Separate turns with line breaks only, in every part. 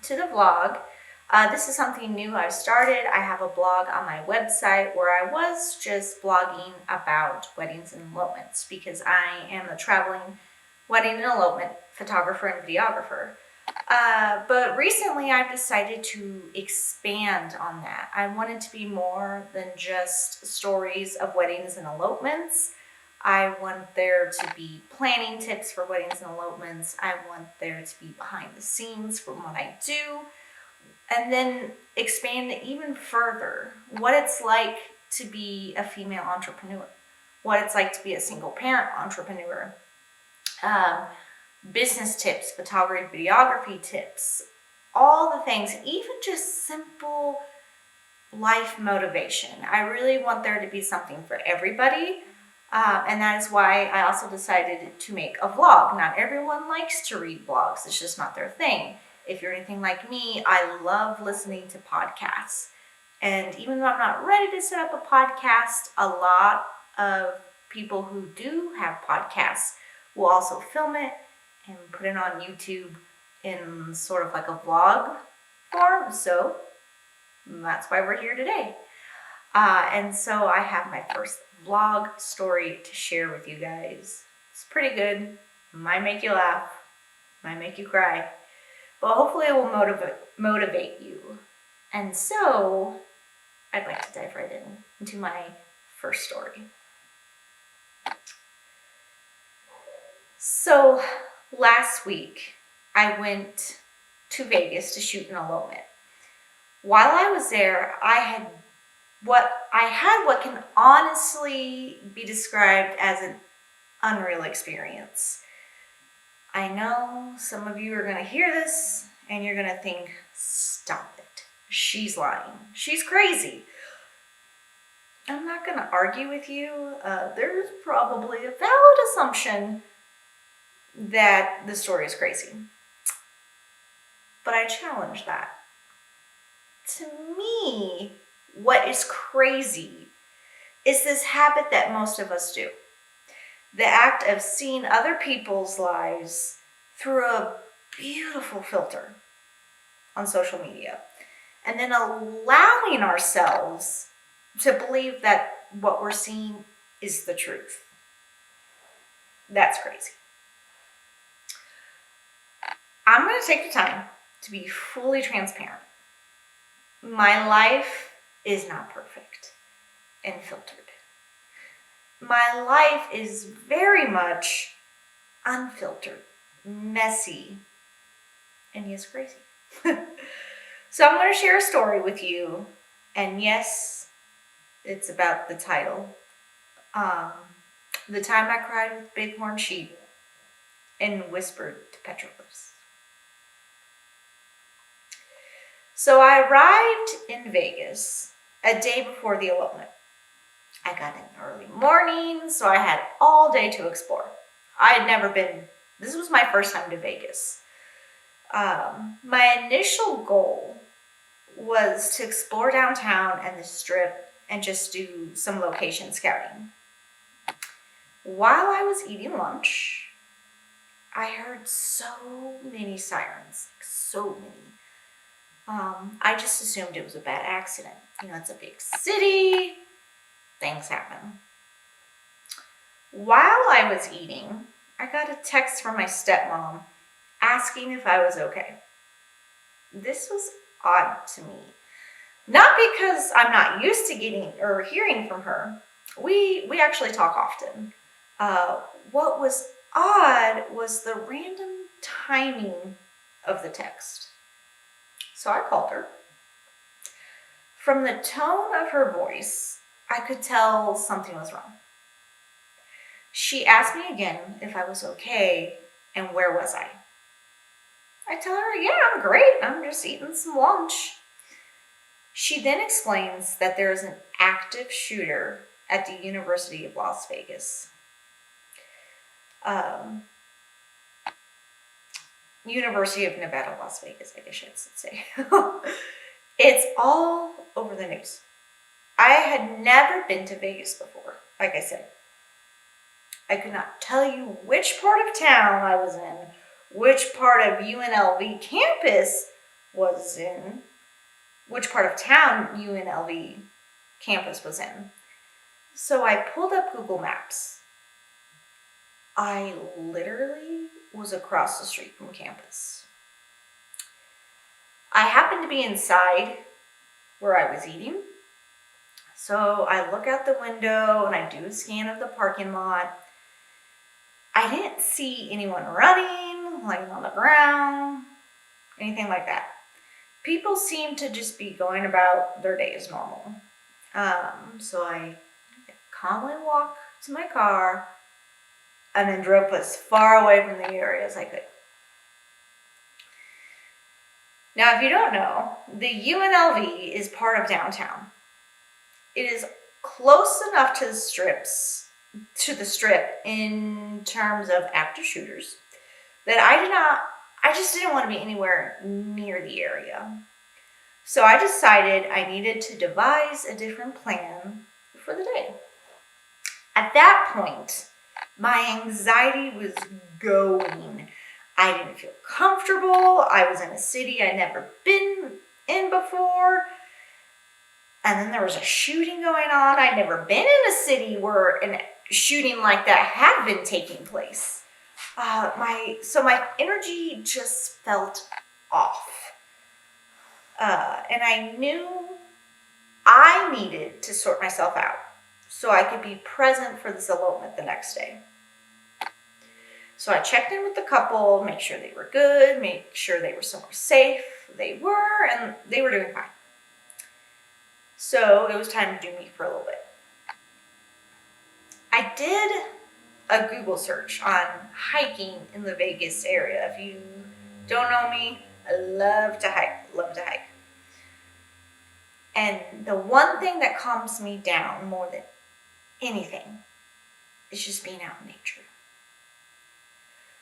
to the vlog. This is something new I've started. I have a blog on my website where I was just blogging about weddings and elopements because I am a traveling wedding and elopement photographer and videographer. But recently I've decided to expand on that. I wanted to be more than just stories of weddings and elopements. I want there to be planning tips for weddings and elopements. I want there to be behind the scenes from what I do. And then expand it even further. What it's like to be a female entrepreneur. What it's like to be a single parent entrepreneur. Business tips, photography, videography tips. All the things, even just simple life motivation. I really want there to be something for everybody. And that is why I also decided to make a vlog. Not everyone likes to read blogs. It's just not their thing. If you're anything like me, I love listening to podcasts. And even though I'm not ready to set up a podcast, a lot of people who do have podcasts will also film it and put it on YouTube in sort of like a vlog form. So that's why we're here today. And so I have my first vlog story to share with you guys. It's pretty good. Might make you laugh. Might make you cry. But hopefully it will motivate you. And so I'd like to dive right into my first story. So last week I went to Vegas to shoot an elopement. While I was there, I had what can honestly be described as an unreal experience. I know some of you are going to hear this and you're going to think, stop it. She's lying. She's crazy. I'm not going to argue with you. There's probably a valid assumption that the story is crazy. But I challenge that. To me, what is crazy is this habit that most of us do. The act of seeing other people's lives through a beautiful filter on social media and then allowing ourselves to believe that what we're seeing is the truth. That's crazy. I'm going to take the time to be fully transparent. My life is not perfect and filtered. My life is very much unfiltered, messy, and yes, crazy. So I'm going to share a story with you. And yes, it's about the title. The time I cried with bighorn sheep and whispered to petroglyphs. So I arrived in Vegas a day before the elopement. I got in early morning, so I had all day to explore. I had never been, this was my first time to Vegas. My initial goal was to explore downtown and the Strip and just do some location scouting. While I was eating lunch, I heard so many sirens, so many. I just assumed it was a bad accident. You know, it's a big city. Things happen. While I was eating, I got a text from my stepmom asking if I was okay. This was odd to me. Not because I'm not used to getting or hearing from her. We actually talk often. What was odd was the random timing of the text. So I called her. From the tone of her voice, I could tell something was wrong. She asked me again if I was okay and where was I. I tell her, yeah, I'm great. I'm just eating some lunch. She then explains that there is an active shooter at the University of Las Vegas. University of Nevada, Las Vegas, I guess I should say. It's all over the news. I had never been to Vegas before, like I said. I could not tell you which part of town I was in, which part of UNLV campus was in, which part of town UNLV campus was in. So I pulled up Google Maps. I literally was across the street from campus. I happened to be inside where I was eating. So I look out the window and I do a scan of the parking lot. I didn't see anyone running, laying on the ground, anything like that. People seem to just be going about their day as normal. So I calmly walked to my car and then drove as far away from the area as I could. Now, if you don't know, the UNLV is part of downtown. It is close enough to the strip in terms of active shooters that I just didn't want to be anywhere near the area. So I decided I needed to devise a different plan for the day. At that point, my anxiety was going. I didn't feel comfortable. I was in a city I'd never been in before. And then there was a shooting going on. I'd never been in a city where a shooting like that had been taking place. So my energy just felt off. And I knew I needed to sort myself out so I could be present for this elopement the next day. So I checked in with the couple, make sure they were good, make sure they were somewhere safe. They were, and they were doing fine. So it was time to do me for a little bit. I did a Google search on hiking in the Vegas area. If you don't know me, I love to hike. And the one thing that calms me down more than anything is just being out in nature.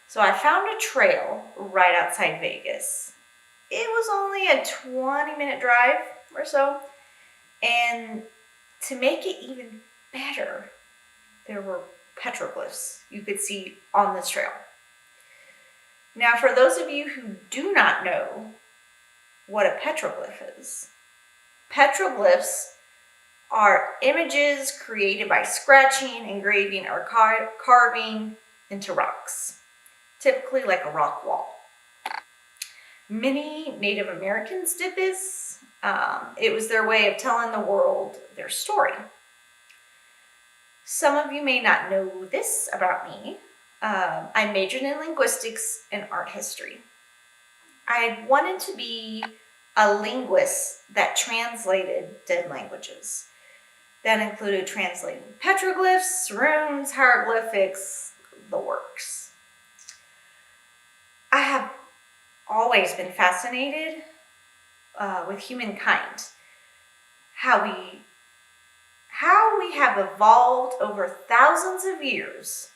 So I found a trail right outside Vegas. It was only a 20-minute drive or so. And to make it even better, there were petroglyphs you could see on this trail. Now, for those of you who do not know what a petroglyph is, petroglyphs are images created by scratching, engraving, or carving into rocks, typically like a rock wall. Many Native Americans did this. It was their way of telling the world their story. Some of you may not know this about me. I majored in linguistics and art history. I wanted to be a linguist that translated dead languages. That included translating petroglyphs, runes, hieroglyphics, the works. I have always been fascinated with humankind, how we have evolved over thousands of years,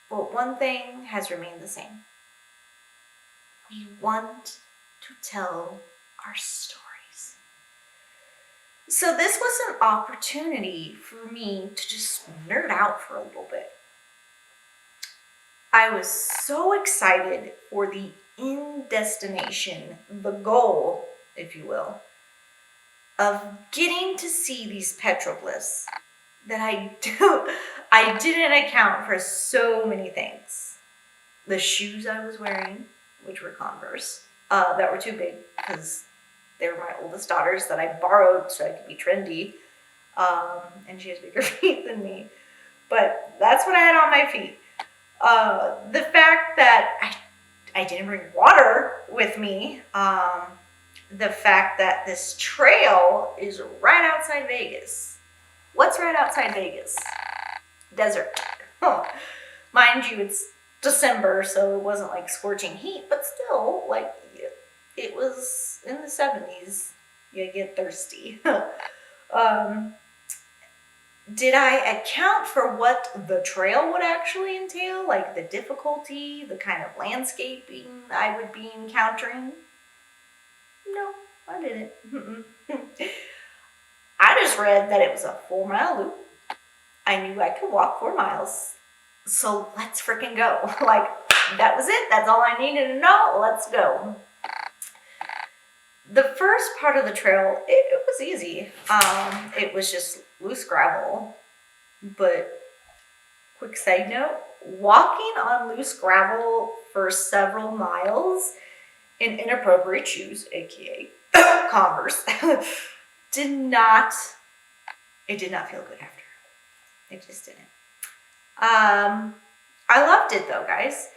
but one thing has remained the same. We want to tell our stories. So this was an opportunity for me to just nerd out for a little bit. I was so excited for the end destination, the goal, if you will, of getting to see these petroglyphs that I didn't account for so many things. The shoes I was wearing, which were Converse, that were too big because they were my oldest daughter's that I borrowed so I could be trendy. And she has bigger feet than me. But that's what I had on my feet. The fact that I didn't bring water with me. The fact that this trail is right outside Vegas. What's right outside Vegas? Desert. Mind you, it's December, so it wasn't like scorching heat, but still, like, it was in the 70s. You get thirsty. Did I account for what the trail would actually entail? Like the difficulty, the kind of landscaping I would be encountering? No, I didn't. I just read that it was a 4-mile loop. I knew I could walk 4 miles. So let's freaking go. Like, that was it. That's all I needed to know. Let's go. The first part of the trail, it was easy. It was just loose gravel. But quick side note, walking on loose gravel for several miles in inappropriate shoes, aka Converse, did not feel good after. It just didn't. I loved it though, guys.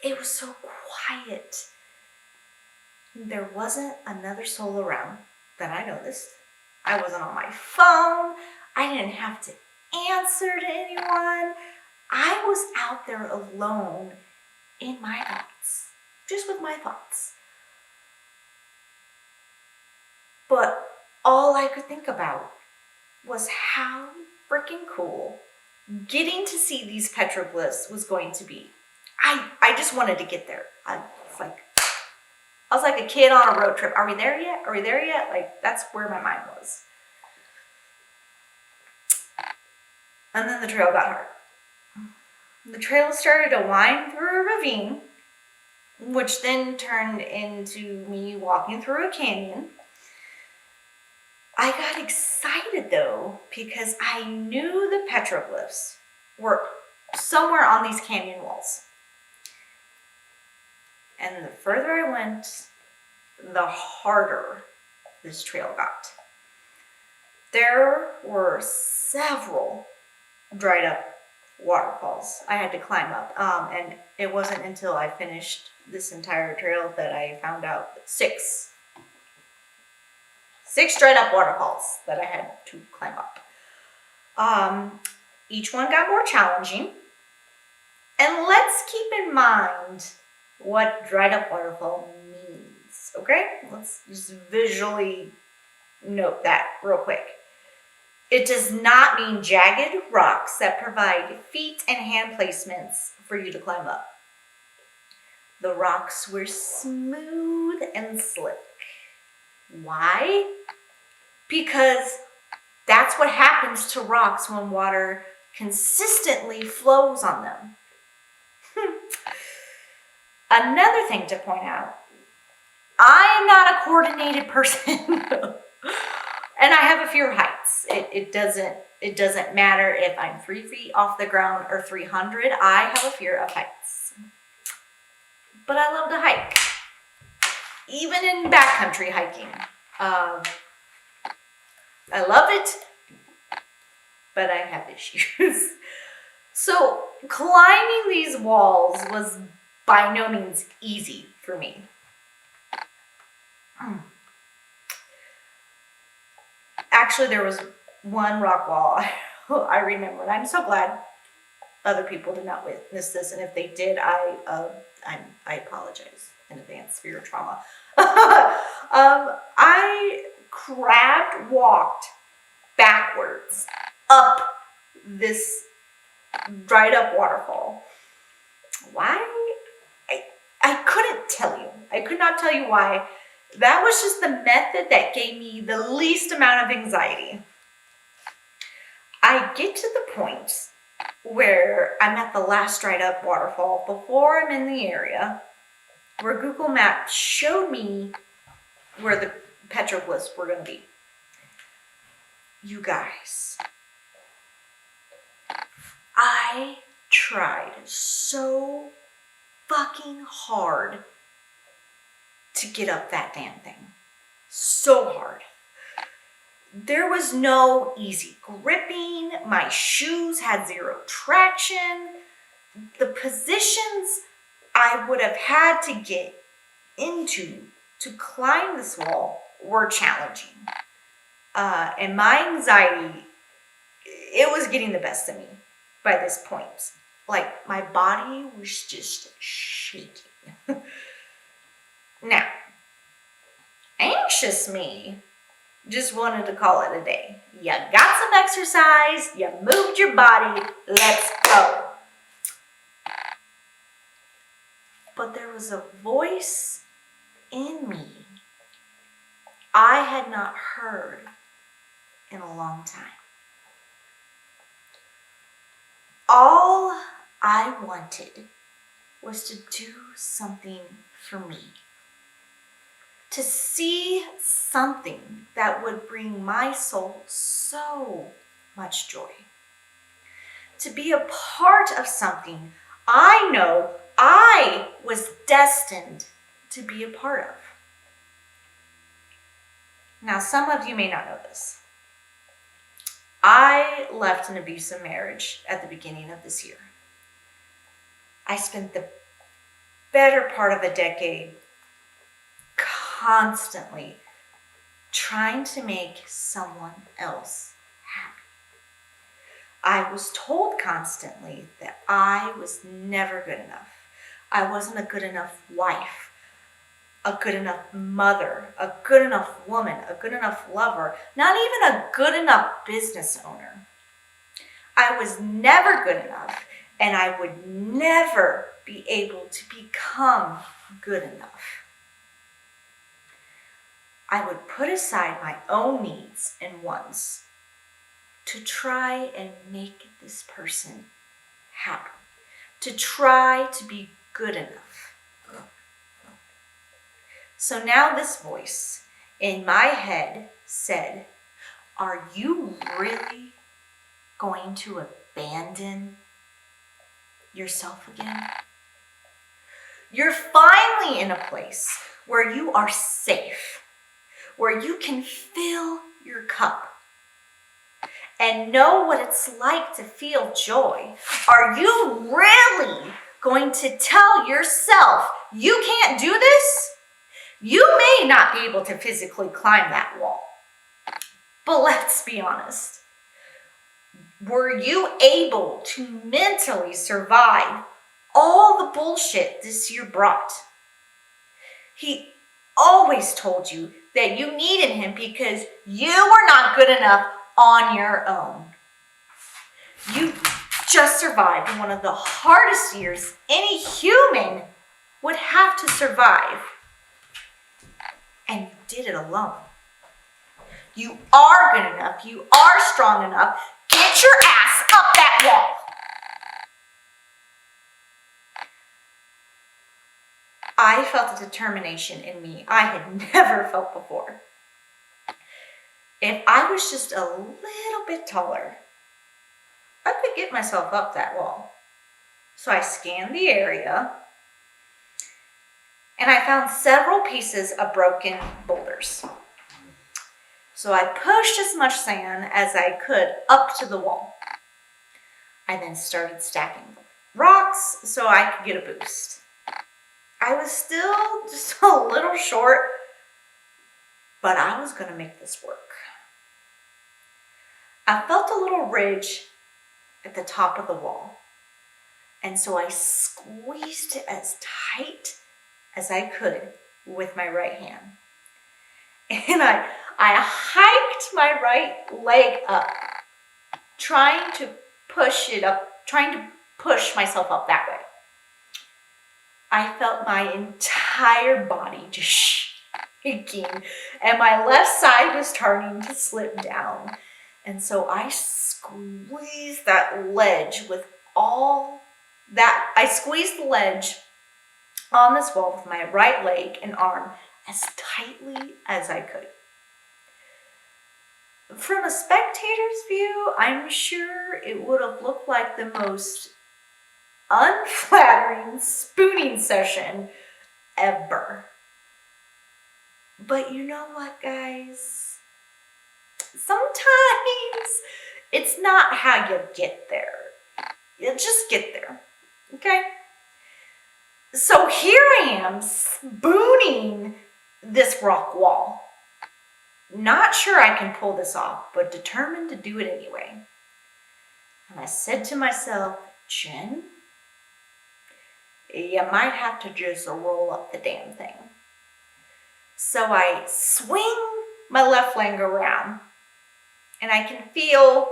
It was so quiet. There wasn't another soul around that I noticed. I wasn't on my phone. I didn't have to answer to anyone. I was out there alone in my thoughts, just with my thoughts. But all I could think about was how freaking cool getting to see these petroglyphs was going to be. I just wanted to get there. I was like a kid on a road trip. Are we there yet? Are we there yet? Like, that's where my mind was. And then the trail got hard. The trail started to wind through a ravine, which then turned into me walking through a canyon. I got excited though, because I knew the petroglyphs were somewhere on these canyon walls. And the further I went, the harder this trail got. There were several dried up waterfalls I had to climb up. And it wasn't until I finished this entire trail that I found out that six dried up waterfalls that I had to climb up. Each one got more challenging. And let's keep in mind what dried up waterfall means, okay? Let's just visually note that real quick. It does not mean jagged rocks that provide feet and hand placements for you to climb up. The rocks were smooth and slick. Why? Because that's what happens to rocks when water consistently flows on them. Another thing to point out, I am not a coordinated person. And I have a fear of heights. It doesn't matter if I'm 3 feet off the ground or 300. I have a fear of heights. But I love to hike. Even in backcountry hiking. I love it, but I have issues. So climbing these walls was by no means easy for me. Actually, there was one rock wall I remember, and I'm so glad other people did not witness this, and if they did, I apologize in advance for your trauma. I walked backwards up this dried up waterfall. Why? I couldn't tell you. I could not tell you why. That was just the method that gave me the least amount of anxiety. I get to the point where I'm at the last dried up waterfall before I'm in the area where Google Maps showed me where the petroglyphs were going to be. You guys, I tried so fucking hard to get up that damn thing. So hard. There was no easy gripping. My shoes had zero traction. The positions I would have had to get into to climb this wall were challenging. And my anxiety, it was getting the best of me by this point. Like, my body was just shaking. Now, anxious me just wanted to call it a day. You got some exercise, you moved your body, let's go. But there was a voice in me I had not heard in a long time. All I wanted was to do something for me. to see something that would bring my soul so much joy, to be a part of something I know I was destined to be a part of. Now, some of you may not know this. I left an abusive marriage at the beginning of this year. I spent the better part of a decade constantly trying to make someone else happy. I was told constantly that I was never good enough. I wasn't a good enough wife, a good enough mother, a good enough woman, a good enough lover, not even a good enough business owner. I was never good enough, and I would never be able to become good enough. I would put aside my own needs and wants to try and make this person happy, to try to be good enough. So now this voice in my head said, are you really going to abandon yourself again? You're finally in a place where you are safe, where you can fill your cup and know what it's like to feel joy. Are you really going to tell yourself you can't do this? You may not be able to physically climb that wall, but let's be honest. Were you able to mentally survive all the bullshit this year brought? He always told you that you needed him because you were not good enough on your own. You just survived one of the hardest years any human would have to survive. And you did it alone. You are good enough. You are strong enough. Get your ass up that wall. I felt a determination in me I had never felt before. If I was just a little bit taller, I could get myself up that wall. So I scanned the area and I found several pieces of broken boulders. So I pushed as much sand as I could up to the wall. I then started stacking rocks so I could get a boost. I was still just a little short, but I was going to make this work. I felt a little ridge at the top of the wall, and so I squeezed it as tight as I could with my right hand. And I hiked my right leg up, trying to push myself up that way. I felt my entire body just shaking, and my left side was starting to slip down. And so I squeezed that ledge with all that. I squeezed the ledge on this wall with my right leg and arm as tightly as I could. From a spectator's view, I'm sure it would have looked like the most unflattering spooning session ever. But you know what, guys? Sometimes it's not how you get there. You just get there, okay? So here I am spooning this rock wall. Not sure I can pull this off, but determined to do it anyway. And I said to myself, Jen, you might have to just roll up the damn thing. So I swing my left leg around and I can feel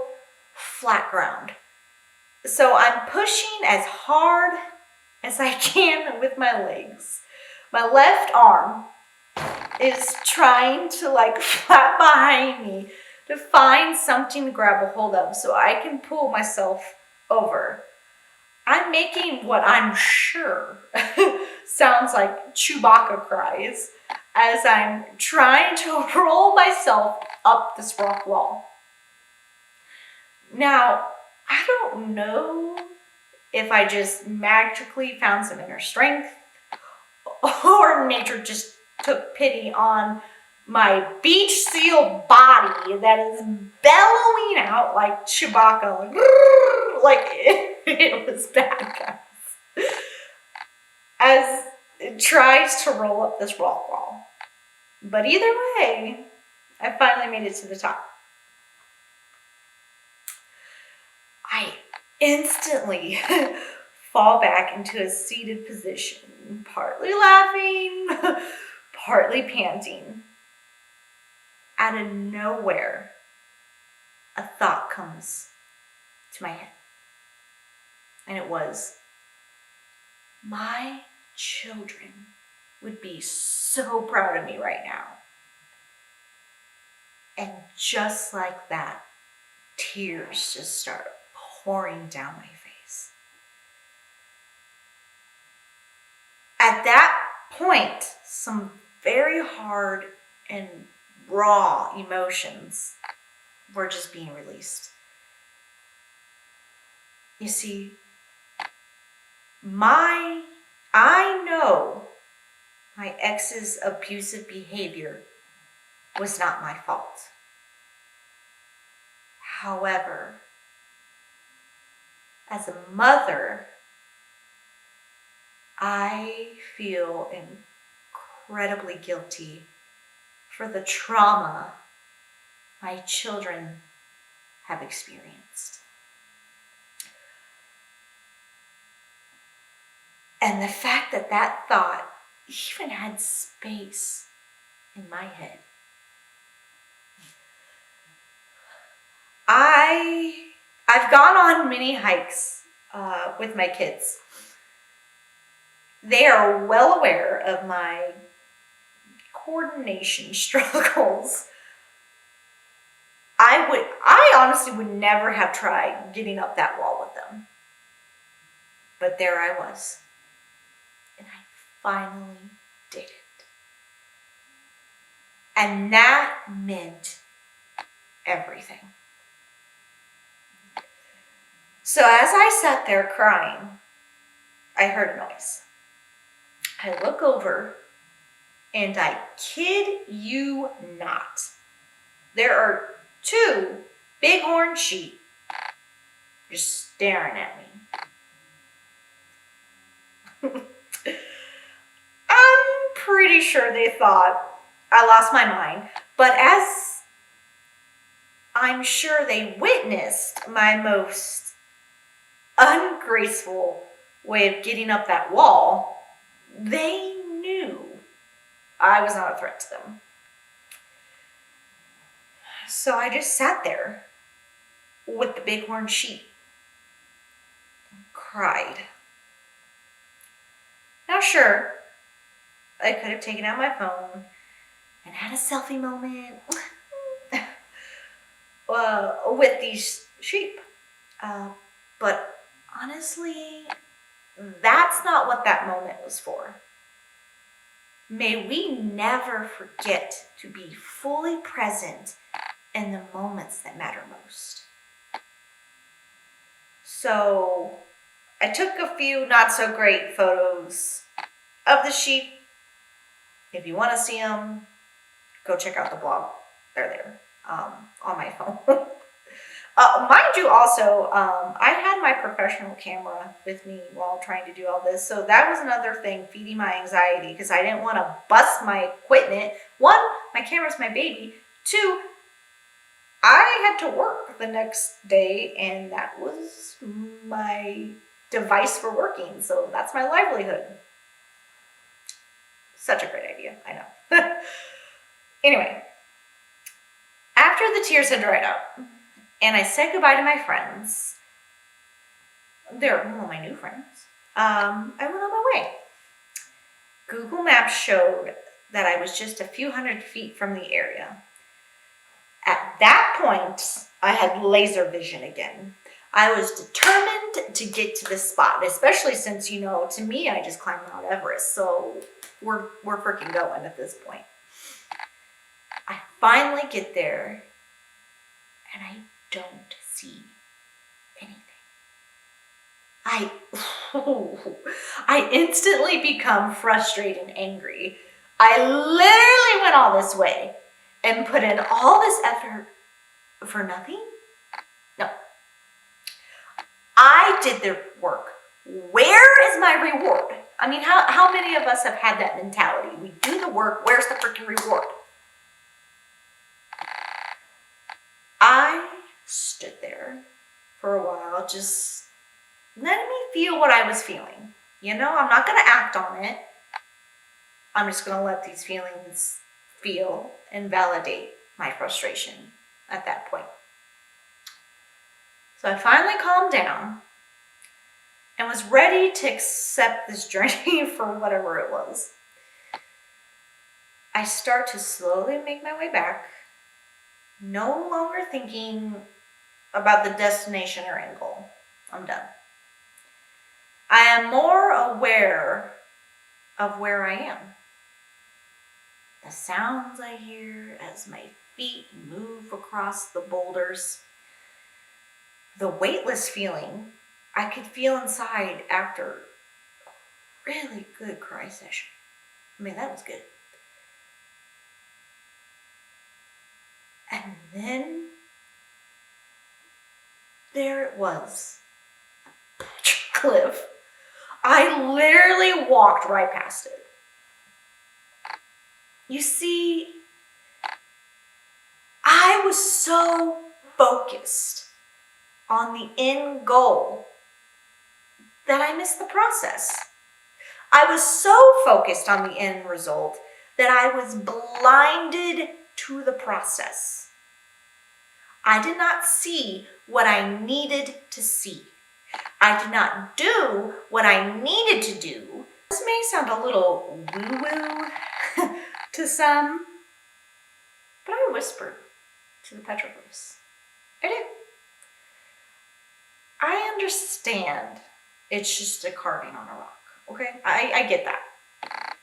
flat ground. So I'm pushing as hard as I can with my legs. My left arm is trying to flap behind me to find something to grab a hold of so I can pull myself over. I'm making what I'm sure sounds like Chewbacca cries as I'm trying to roll myself up this rock wall. Now, I don't know if I just magically found some inner strength or nature just took pity on my beach seal body that is bellowing out like Chewbacca, like it was bad, guys, as it tries to roll up this rock wall. But either way, I finally made it to the top. I instantly fall back into a seated position, partly laughing, partly panting. Out of nowhere, a thought comes to my head. And it was, my children would be so proud of me right now. And just like that, tears just start pouring down my face. At that point, some very hard and raw emotions were just being released. You see, I know my ex's abusive behavior was not my fault. However, as a mother, I feel incredibly guilty for the trauma my children have experienced. And the fact that that thought even had space in my head. I've gone on many hikes with my kids. They are well aware of my coordination struggles. I honestly would never have tried getting up that wall with them. But there I was. And I finally did it. And that meant everything. So as I sat there crying, I heard a noise. I look over, and I kid you not, there are 2 bighorn sheep just staring at me. I'm pretty sure they thought I lost my mind, but as I'm sure they witnessed my most ungraceful way of getting up that wall, they knew I was not a threat to them. So I just sat there with the bighorn sheep and cried. Now sure, I could have taken out my phone and had a selfie moment with these sheep. But honestly, that's not what that moment was for. May we never forget to be fully present in the moments that matter most. So I took a few not so great photos of the sheep. If you want to see them, go check out the blog. They're there on my phone. Mind you also, I had my professional camera with me while trying to do all this. So that was another thing feeding my anxiety because I didn't want to bust my equipment. 1, my camera's my baby. 2, I had to work the next day and that was my device for working. So that's my livelihood. Such a great idea, I know. Anyway, after the tears had dried up, and I said goodbye to my friends. They're my new friends. I went on my way. Google Maps showed that I was just a few hundred feet from the area. At that point, I had laser vision again. I was determined to get to this spot, especially since, to me, I just climbed Mount Everest. So we're freaking going at this point. I finally get there and I don't see anything. I instantly become frustrated and angry. I literally went all this way and put in all this effort for nothing? No. I did the work. Where is my reward? I mean, how many of us have had that mentality? We do the work, where's the freaking reward? I stood there for a while, just letting me feel what I was feeling. I'm not going to act on it. I'm just going to let these feelings feel and validate my frustration at that point. So I finally calmed down and was ready to accept this journey for whatever it was. I start to slowly make my way back, no longer thinking about the destination or end goal. I'm done. I am more aware of where I am. The sounds I hear as my feet move across the boulders. The weightless feeling I could feel inside after a really good cry session. I mean, that was good. And then there it was, a cliff. I literally walked right past it. You see, I was so focused on the end goal that I missed the process. I was so focused on the end result that I was blinded to the process. I did not see what I needed to see. I did not do what I needed to do. This may sound a little woo-woo to some, but I whispered to the petroglyphs. I did. I understand it's just a carving on a rock, okay? I get that.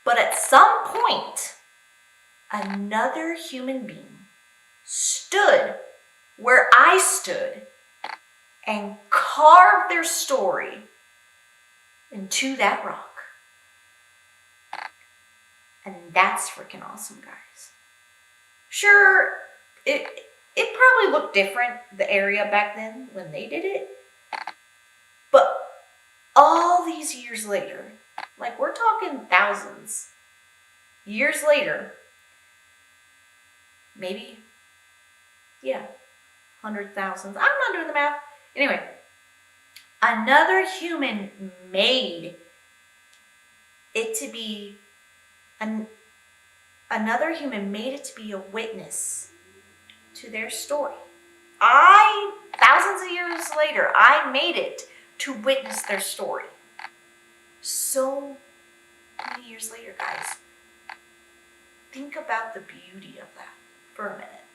But at some point, another human being stood where I stood and carved their story into that rock. And that's freaking awesome, guys. Sure, it probably looked different, the area back then when they did it. But all these years later, like we're talking thousands, years later, maybe, 100,000. I'm not doing the math. Anyway, another human made it to be another human made it to be a witness to their story. Thousands of years later, I made it to witness their story. So many years later, guys, think about the beauty of that for a minute.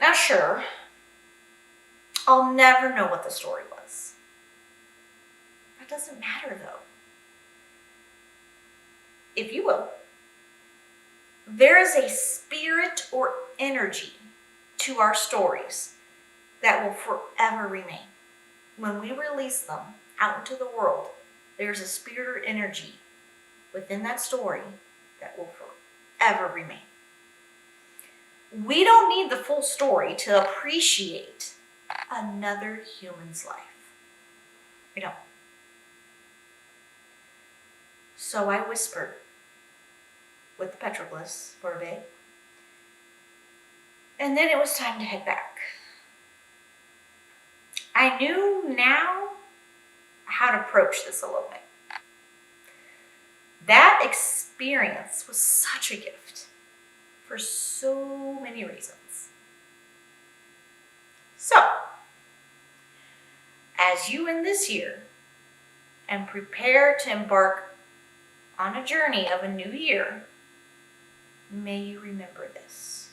Now, sure, I'll never know what the story was. That doesn't matter, though. If you will, there is a spirit or energy to our stories that will forever remain. When we release them out into the world, there's a spirit or energy within that story that will forever remain. We don't need the full story to appreciate another human's life. We don't. So I whispered with the petroglyphs for a bit. And then it was time to head back. I knew now how to approach this elopement. That experience was such a gift for so many reasons. So, as you end this year and prepare to embark on a journey of a new year, may you remember this.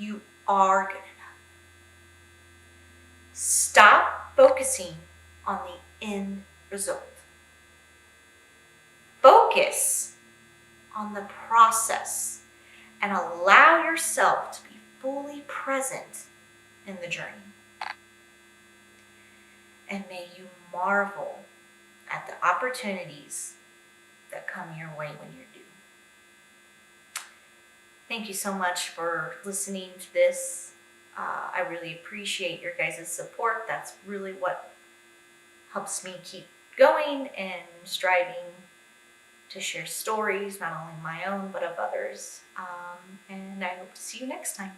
You are good enough. Stop focusing on the end result. Focus on the process and allow yourself to be fully present in the journey. And may you marvel at the opportunities that come your way when you're due. Thank you so much for listening to this. I really appreciate your guys' support. That's really what helps me keep going and striving to share stories, not only my own, but of others. And I hope to see you next time.